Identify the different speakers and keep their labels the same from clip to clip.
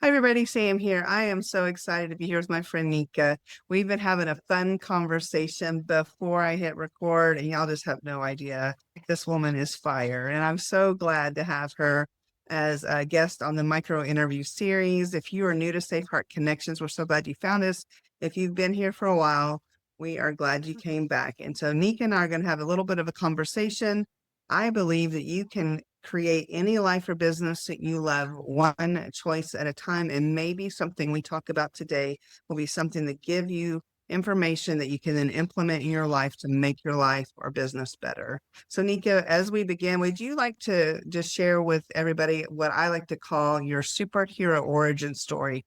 Speaker 1: Hi, everybody. Sam here. I am so excited to be here with my friend Nika. We've been having a fun conversation before I hit record, and y'all just have no idea. This woman is fire, and I'm so glad to have her as a guest on the micro interview series. If you are new to Safe Heart Connections, we're so glad you found us. If you've been here for a while, we are glad you came back. And so Nika and I are going to have a little bit of a conversation. I believe that you can create any life or business that you love one choice at a time. And maybe something we talk about today will be something that give you information that you can then implement in your life to make your life or business better. So Nika, as we begin, would you like to just share with everybody what I like to call your superhero origin story,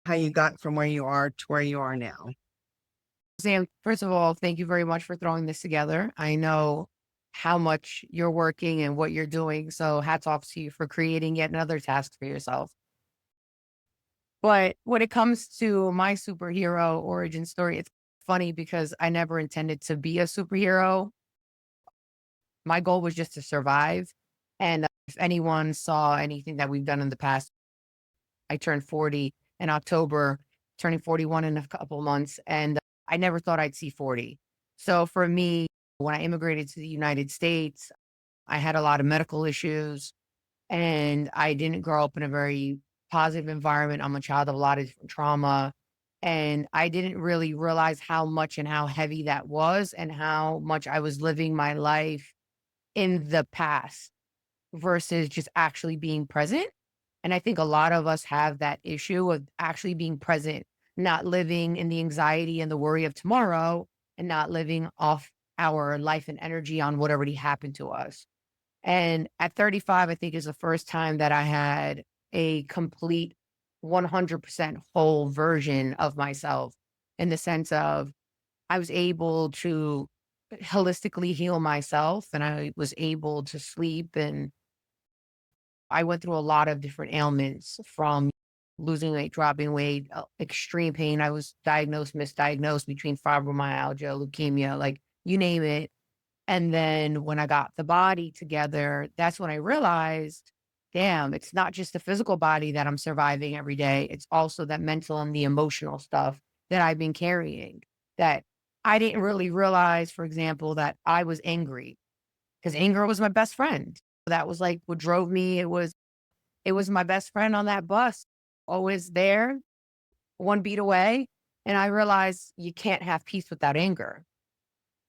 Speaker 1: how you got from where you are to where you are now?
Speaker 2: Sam, first of all, thank you very much for throwing this together. I know how much you're working and what you're doing. So hats off to you for creating yet another task for yourself. But when it comes to my superhero origin story, it's funny because I never intended to be a superhero. My goal was just to survive. And if anyone saw anything that we've done in the past, I turned 40 in October, turning 41 in a couple months. And I never thought I'd see 40. So for me, when I immigrated to the United States, I had a lot of medical issues and I didn't grow up in a very positive environment. I'm a child of a lot of different trauma. And I didn't really realize how much and how heavy that was and how much I was living my life in the past versus just actually being present. And I think a lot of us have that issue of actually being present, not living in the anxiety and the worry of tomorrow, and not living off our life and energy on what already happened to us. And at 35, I think is the first time that I had a complete 100% whole version of myself in the sense of I was able to holistically heal myself and I was able to sleep, and I went through a lot of different ailments from losing weight, dropping weight, extreme pain. I was diagnosed, misdiagnosed between fibromyalgia, leukemia, like you name it. And then when I got the body together, that's when I realized, damn, it's not just the physical body that I'm surviving every day. It's also that mental and the emotional stuff that I've been carrying that I didn't really realize, for example, that I was angry because anger was my best friend. That was like what drove me. It was my best friend on that bus, always there, one beat away. And I realized you can't have peace without anger.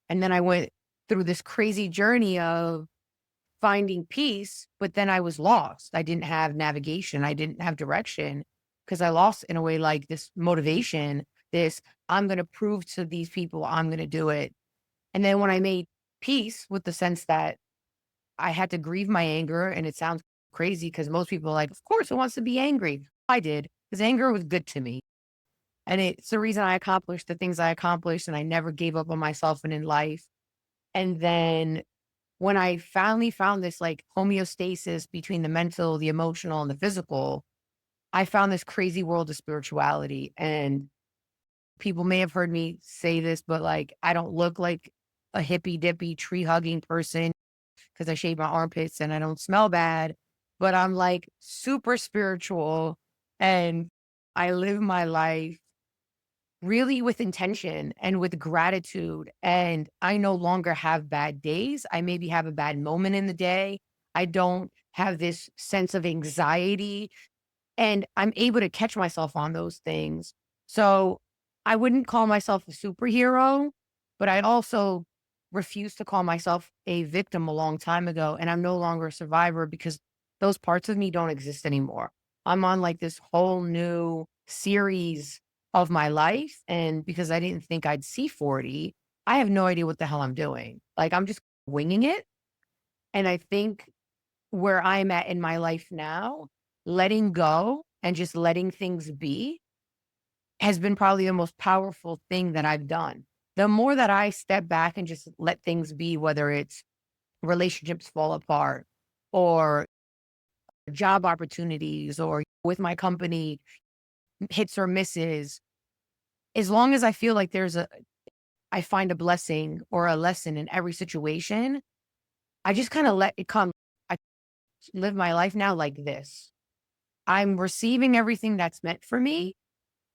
Speaker 2: And then I went through this crazy journey of finding peace, but then I was lost. I didn't have navigation. I didn't have direction because I lost in a way like this motivation, this I'm going to prove to these people I'm going to do it. And then when I made peace with the sense that I had to grieve my anger, and it sounds crazy because most people are like, of course, who wants to be angry? I did because anger was good to me. And it's the reason I accomplished the things I accomplished, and I never gave up on myself and in life. And then when I finally found this like homeostasis between the mental, the emotional, and the physical, I found this crazy world of spirituality. And people may have heard me say this, but like, I don't look like a hippy dippy tree hugging person because I shave my armpits and I don't smell bad, but I'm like super spiritual and I live my life really with intention and with gratitude. And I no longer have bad days. I maybe have a bad moment in the day. I don't have this sense of anxiety and I'm able to catch myself on those things. So I wouldn't call myself a superhero, but I also refused to call myself a victim a long time ago. And I'm no longer a survivor because those parts of me don't exist anymore. I'm on like this whole new series of my life. And because I didn't think I'd see 40, I have no idea what the hell I'm doing. Like I'm just winging it. And I think where I'm at in my life now, letting go and just letting things be has been probably the most powerful thing that I've done. The more that I step back and just let things be, whether it's relationships fall apart or job opportunities or with my company, hits or misses, as long as I feel like I find a blessing or a lesson in every situation, I just kind of let it come. I live my life now like this. I'm receiving everything that's meant for me.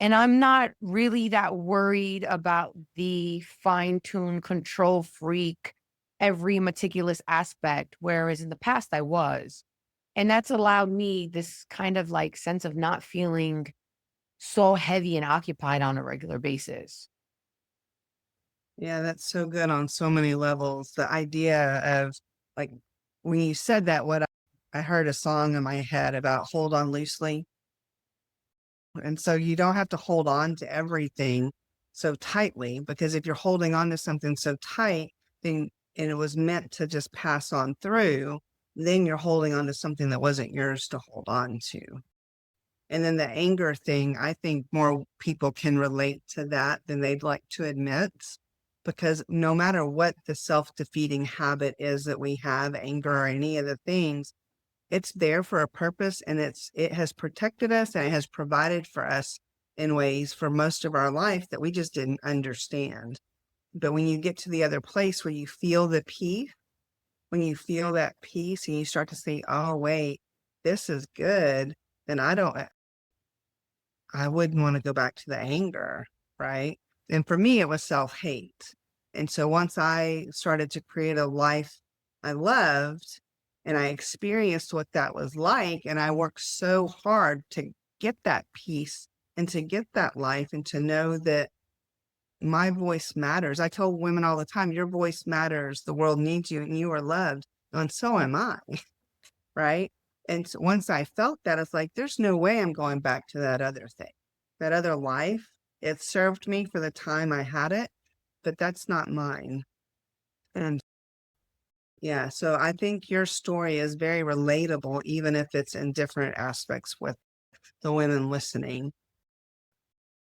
Speaker 2: And I'm not really that worried about the fine-tuned control freak, every meticulous aspect, whereas in the past I was. And that's allowed me this kind of like sense of not feeling so heavy and occupied on a regular basis.
Speaker 1: Yeah, that's so good on so many levels. The idea of like when you said that, I heard a song in my head about hold on loosely. And so you don't have to hold on to everything so tightly, because if you're holding on to something so tight, then and it was meant to just pass on through, then you're holding on to something that wasn't yours to hold on to. And then the anger thing, I think more people can relate to that than they'd like to admit, because no matter what the self-defeating habit is that we have, anger or any of the things, it's there for a purpose, and it has protected us and it has provided for us in ways for most of our life that we just didn't understand. But when you get to the other place where you feel the peace, when you feel that peace and you start to say, oh, wait, this is good, then I wouldn't want to go back to the anger, right? And for me, it was self-hate. And so once I started to create a life I loved and I experienced what that was like, and I worked so hard to get that peace and to get that life and to know that my voice matters. I tell women all the time, your voice matters. The world needs you and you are loved. And so am I. Right? And so once I felt that, it's like, there's no way I'm going back to that other thing, that other life. It served me for the time I had it, but that's not mine. And yeah, so I think your story is very relatable, even if it's in different aspects with the women listening.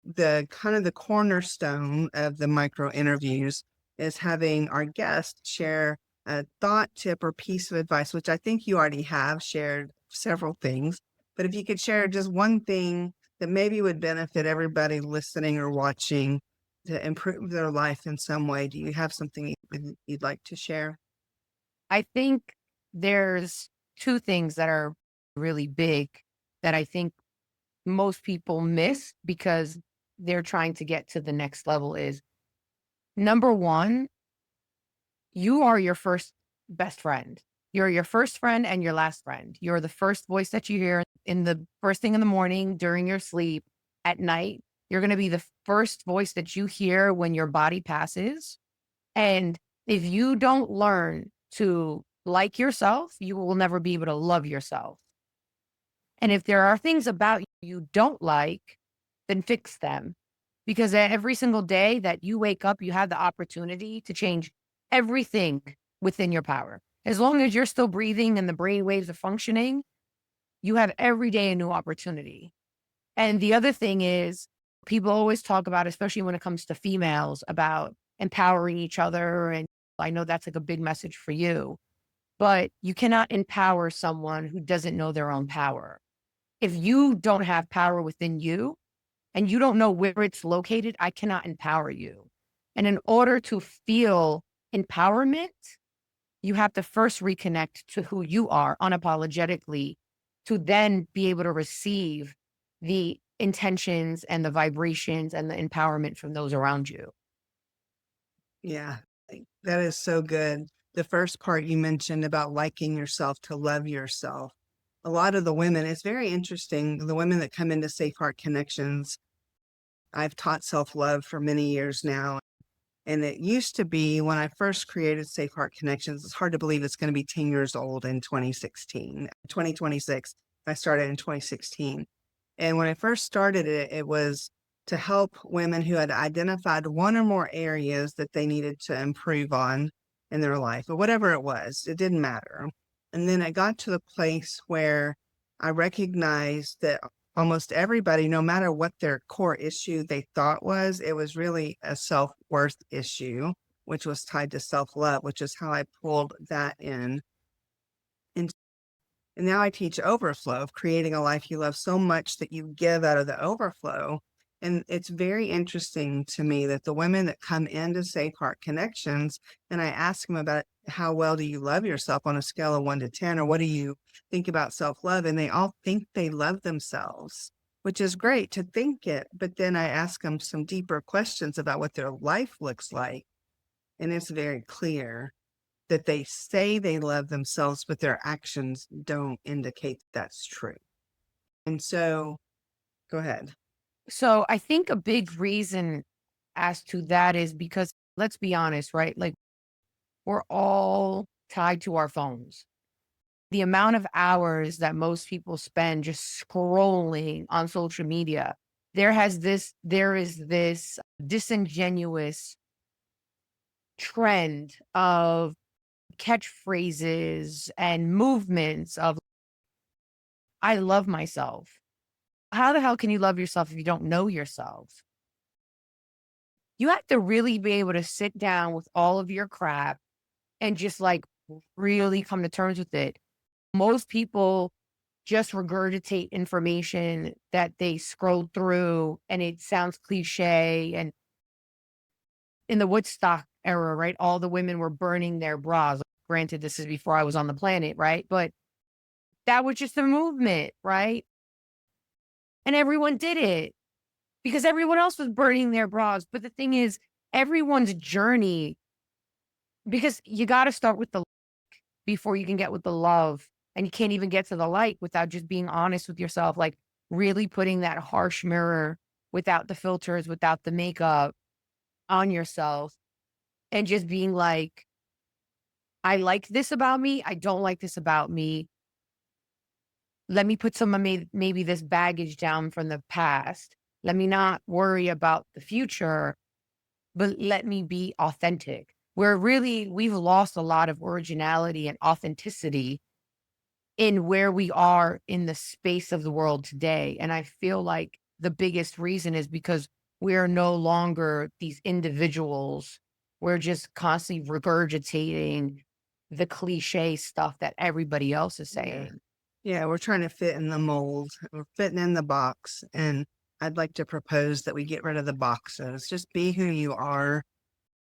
Speaker 1: The kind of the cornerstone of the micro interviews is having our guest share a thought, tip, or piece of advice, which I think you already have shared several things. But if you could share just one thing that maybe would benefit everybody listening or watching to improve their life in some way, do you have something you'd like to share?
Speaker 2: I think there's two things that are really big that I think most people miss because they're trying to get to the next level is number one, you are your first best friend. You're your first friend and your last friend. You're the first voice that you hear in the first thing in the morning, during your sleep, at night. You're going to be the first voice that you hear when your body passes. And if you don't learn to like yourself, you will never be able to love yourself. And if there are things about you don't like, then fix them. Because every single day that you wake up, you have the opportunity to change everything within your power. As long as you're still breathing and the brain waves are functioning, you have every day a new opportunity. And the other thing is, people always talk about, especially when it comes to females, about empowering each other. And I know that's like a big message for you, but you cannot empower someone who doesn't know their own power. If you don't have power within you and you don't know where it's located, I cannot empower you. And in order to feel empowerment, you have to first reconnect to who you are unapologetically to then be able to receive the intentions and the vibrations and the empowerment from those around you.
Speaker 1: Yeah, that is so good. The first part you mentioned about liking yourself, to love yourself. A lot of the women, it's very interesting. The women that come into Safe Heart Connections, I've taught self-love for many years now. And it used to be when I first created Safe Heart Connections, it's hard to believe it's going to be 10 years old in 2016, 2026. I started in 2016. And when I first started it, it was to help women who had identified one or more areas that they needed to improve on in their life, or whatever it was, it didn't matter. And then I got to the place where I recognized that almost everybody, no matter what their core issue they thought was, it was really a self-worth issue, which was tied to self-love, which is how I pulled that in. And now I teach overflow, of creating a life you love so much that you give out of the overflow. And it's very interesting to me that the women that come into Safe Heart Connections, and I ask them about how well do you love yourself on a scale of 1 to 10, or what do you think about self-love? And they all think they love themselves, which is great to think it. But then I ask them some deeper questions about what their life looks like. And it's very clear that they say they love themselves, but their actions don't indicate that's true. And so, go ahead.
Speaker 2: So I think a big reason as to that is because let's be honest, right? Like we're all tied to our phones. The amount of hours that most people spend just scrolling on social media, there is this disingenuous trend of catchphrases and movements of I love myself. How the hell can you love yourself if you don't know yourself? You have to really be able to sit down with all of your crap and just like really come to terms with it. Most people just regurgitate information that they scrolled through and it sounds cliche. And in the Woodstock era, right, all the women were burning their bras. Granted, this is before I was on the planet, right? But that was just a movement, right? And everyone did it because everyone else was burning their bras. But the thing is, everyone's journey, because you got to start with the before you can get with the love. And you can't even get to the light without just being honest with yourself, like really putting that harsh mirror without the filters, without the makeup on yourself and just being like, I like this about me. I don't like this about me. Let me put some of maybe this baggage down from the past. Let me not worry about the future, but let me be authentic. Where really we've lost a lot of originality and authenticity in where we are in the space of the world today. And I feel like the biggest reason is because we're no longer these individuals. We're just constantly regurgitating the cliche stuff that everybody else is
Speaker 1: Yeah.
Speaker 2: saying.
Speaker 1: Yeah, we're trying to fit in the mold. We're fitting in the box. And I'd like to propose that we get rid of the boxes. Just be who you are.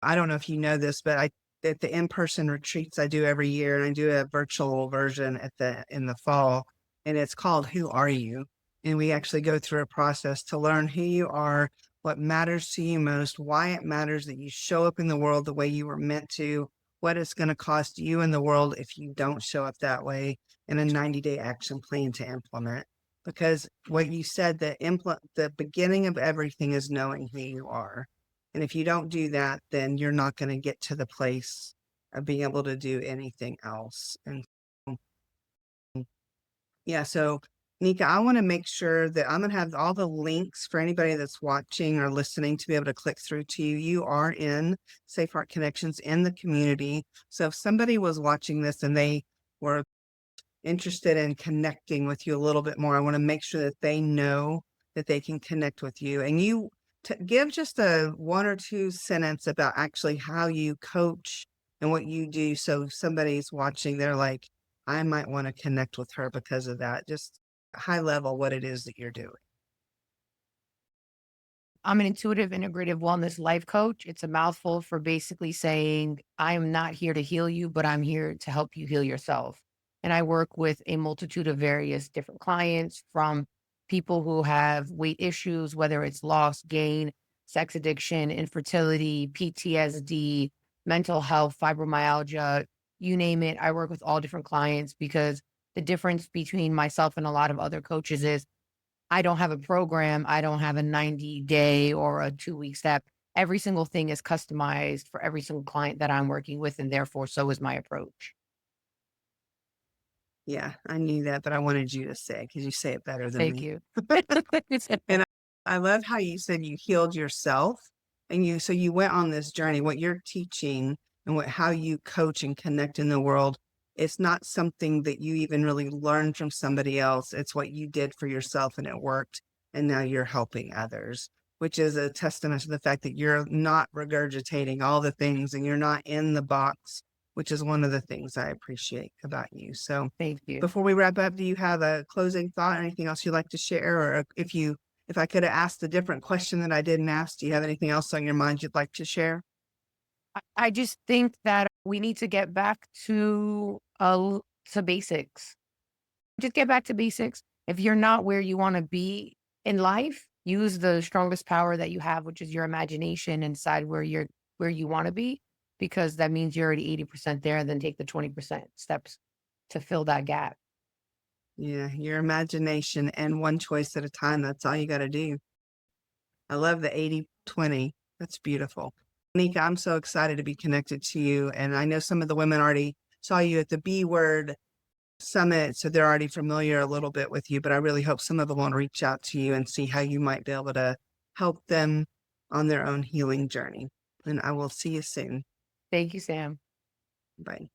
Speaker 1: I don't know if you know this, but I at the in-person retreats I do every year, and I do a virtual version at the in the fall, and it's called Who Are You? And we actually go through a process to learn who you are, what matters to you most, why it matters that you show up in the world the way you were meant to, what it's going to cost you in the world if you don't show up that way, and a 90-day action plan to implement. Because what you said, the beginning of everything is knowing who you are. And if you don't do that, then you're not going to get to the place of being able to do anything else. And yeah, so Nika, I want to make sure that I'm going to have all the links for anybody that's watching or listening to be able to click through to you. You are in Safe Heart Connections in the community. So if somebody was watching this and they were interested in connecting with you a little bit more, I want to make sure that they know that they can connect with you. And you give just a 1 or 2 sentence about actually how you coach and what you do. So somebody's watching, they're like, I might want to connect with her because of that. Just high level, what it is that you're doing.
Speaker 2: I'm an intuitive integrative wellness life coach. It's a mouthful for basically saying, I am not here to heal you, but I'm here to help you heal yourself. And I work with a multitude of various different clients, from people who have weight issues, whether it's loss, gain, sex addiction, infertility, PTSD, mental health, fibromyalgia, you name it. I work with all different clients because the difference between myself and a lot of other coaches is I don't have a program. I don't have a 90-day or a 2-week step. Every single thing is customized for every single client that I'm working with, and therefore so is my approach.
Speaker 1: Yeah, I knew that, but I wanted you to say because you say it better than
Speaker 2: Thank
Speaker 1: me.
Speaker 2: you.
Speaker 1: And I love how you said you healed yourself, and so you went on this journey. What you're teaching and how you coach and connect in the world, it's not something that you even really learned from somebody else. It's what you did for yourself and it worked. And now you're helping others, which is a testament to the fact that you're not regurgitating all the things and you're not in the box, which is one of the things I appreciate about you. So
Speaker 2: Thank you.
Speaker 1: before we wrap up, do you have a closing thought, anything else you'd like to share? Or if I could have asked a different question that I didn't ask, do you have anything else on your mind you'd like to share?
Speaker 2: I just think that we need to get back to basics. Just get back to basics. If you're not where you want to be in life, use the strongest power that you have, which is your imagination, and decide where you want to be, because that means you're already 80% there, and then take the 20% steps to fill that gap.
Speaker 1: Yeah, your imagination and one choice at a time. That's all you got to do. I love the 80/20. That's beautiful. Nika, I'm so excited to be connected to you. And I know some of the women already saw you at the B Word Summit, so they're already familiar a little bit with you, but I really hope some of them want to reach out to you and see how you might be able to help them on their own healing journey. And I will see you soon.
Speaker 2: Thank you, Sam.
Speaker 1: Bye.